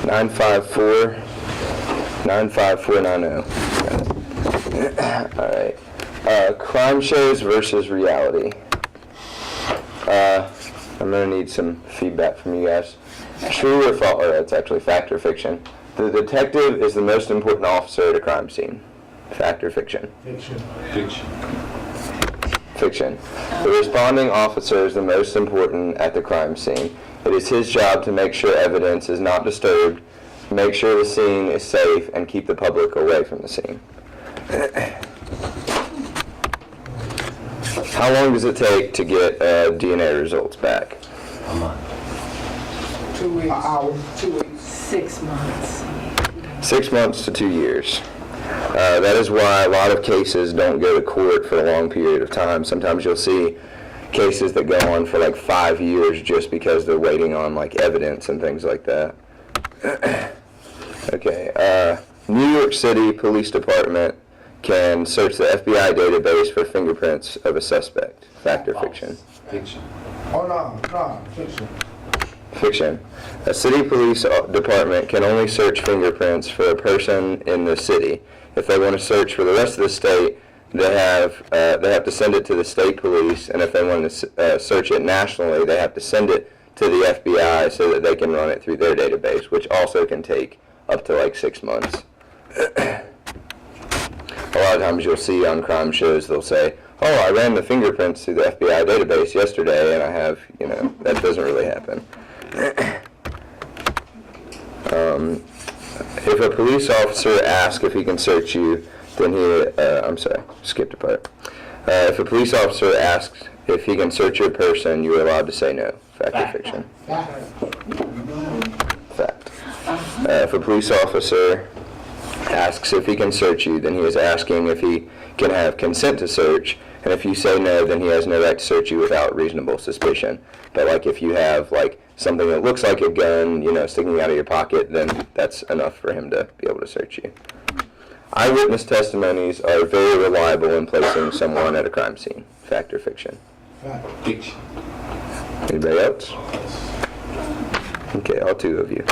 954-990. All right. Crime shows versus reality. I'm going to need some feedback from you guys. True or false? Or it's actually fact or fiction. The detective is the most important officer at a crime scene. Fact or fiction? Fiction. Fiction. Fiction. The responding officer is the most important at the crime scene. It is his job to make sure evidence is not disturbed, make sure the scene is safe, and keep the public away from the scene. How long does it take to get DNA results back? A month. 2 weeks. An hour. 2 weeks. 6 months. 6 months to 2 years. That is why a lot of cases don't go to court for a long period of time. Sometimes you'll see cases that go on for like 5 years just because they're waiting on like evidence and things like that. Okay. New York City Police Department can search the FBI database for fingerprints of a suspect. Fact or fiction? Fiction. Oh, no, fiction. Fiction. A city police department can only search fingerprints for a person in the city. If they want to search for the rest of the state, they have to send it to the state police, and if they want to search it nationally, they have to send it to the FBI so that they can run it through their database, which also can take up to like 6 months. A lot of times you'll see on crime shows, they'll say, oh, I ran the fingerprints through the FBI database yesterday, and I have, that doesn't really happen. If a police officer asks if he can search you, then I'm sorry, skipped a part. If a police officer asks if he can search your person, you are allowed to say no. Fact or fiction? Fact. If a police officer asks if he can search you, then he is asking if he can have consent to search, and if you say no, then he has no right to search you without reasonable suspicion. But like if you have like something that looks like a gun, sticking out of your pocket, then that's enough for him to be able to search you. Eyewitness testimonies are very reliable in placing someone at a crime scene. Fact or fiction? Fact. Fiction. Anybody else? Okay, all 2 of you.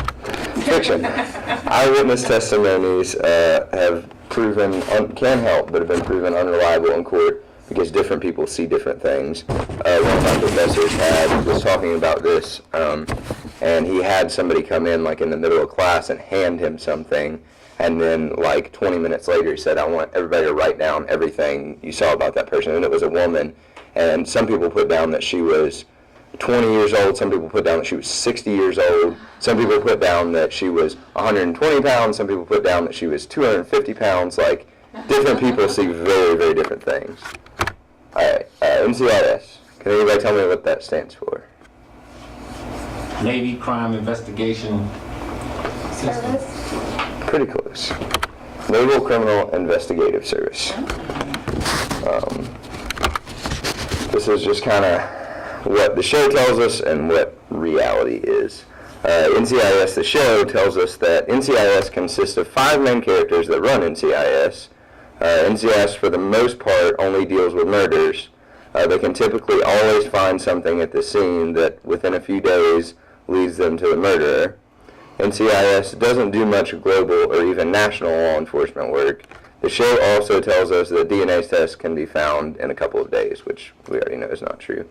Fiction. Eyewitness testimonies have proven, can help, but have been proven unreliable in court because different people see different things. One of my professors was talking about this, and he had somebody come in like in the middle of class and hand him something, and then like 20 minutes later he said, I want everybody to write down everything you saw about that person, and it was a woman, and some people put down that she was 20 years old, some people put down that she was 60 years old, some people put down that she was 120 pounds, some people put down that she was 250 pounds, like different people see very, very different things. Alright, NCIS. Can anybody tell me what that stands for? Navy Crime Investigation System. Pretty close. Naval Criminal Investigative Service. This is just kind of what the show tells us and what reality is. NCIS, the show, tells us that NCIS consists of 5 main characters that run NCIS. NCIS, for the most part, only deals with murders. They can typically always find something at the scene that within a few days leads them to the murderer. NCIS doesn't do much global or even national law enforcement work. The show also tells us that DNA tests can be found in a couple of days, which we already know is not true.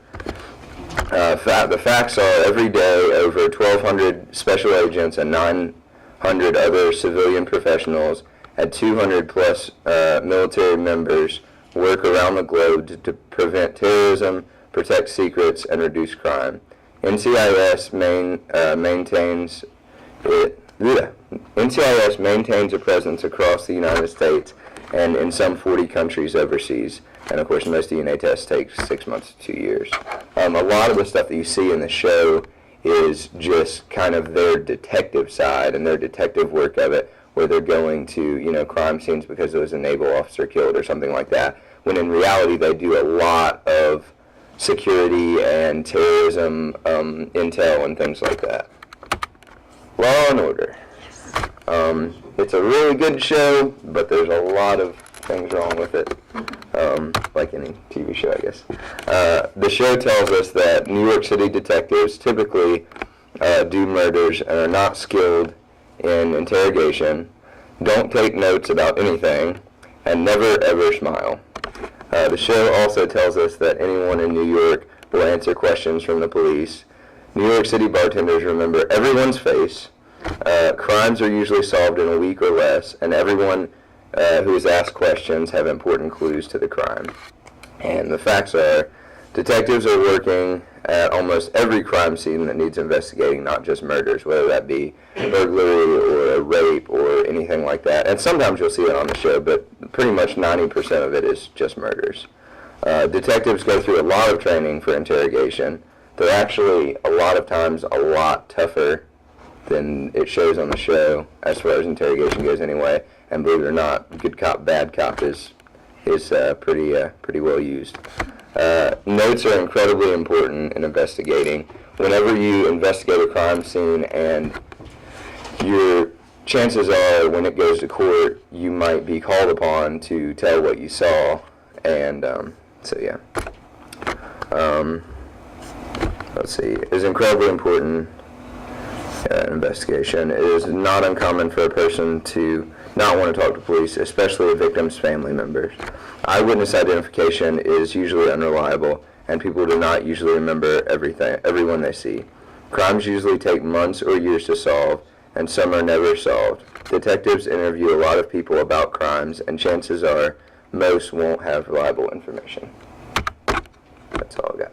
The facts are every day over 1,200 special agents and 900 other civilian professionals and 200 plus military members work around the globe to prevent terrorism, protect secrets, and reduce crime. NCIS maintains a presence across the United States and in some 40 countries overseas. And of course, most DNA tests take 6 months to 2 years. A lot of the stuff that you see in the show is just kind of their detective side and their detective work of it, where they're going to, crime scenes because there was a naval officer killed or something like that, when in reality they do a lot of security and terrorism intel and things like that. Law and Order. It's a really good show, but there's a lot of things wrong with it, like any TV show, I guess. The show tells us that New York City detectives typically do murders and are not skilled in interrogation, don't take notes about anything, and never ever smile. The show also tells us that anyone in New York will answer questions from the police. New York City bartenders remember everyone's face. Crimes are usually solved in a week or less, and everyone who is asked questions have important clues to the crime. And the facts are, detectives are working at almost every crime scene that needs investigating, not just murders, whether that be burglary or a rape or anything like that. And sometimes you'll see it on the show, but pretty much 90% of it is just murders. Detectives go through a lot of training for interrogation. They're actually, a lot of times, a lot tougher than it shows on the show, as far as interrogation goes anyway. And believe it or not, good cop, bad cop is pretty well used. Notes are incredibly important in investigating. Whenever you investigate a crime scene, and your chances are when it goes to court, you might be called upon to tell what you saw. And so yeah. Let's see. It's incredibly important investigation. It is not uncommon for a person to not want to talk to police, especially a victim's family members. Eyewitness identification is usually unreliable, and people do not usually remember everyone they see. Crimes usually take months or years to solve, and some are never solved. Detectives interview a lot of people about crimes, and chances are most won't have reliable information. That's all I got.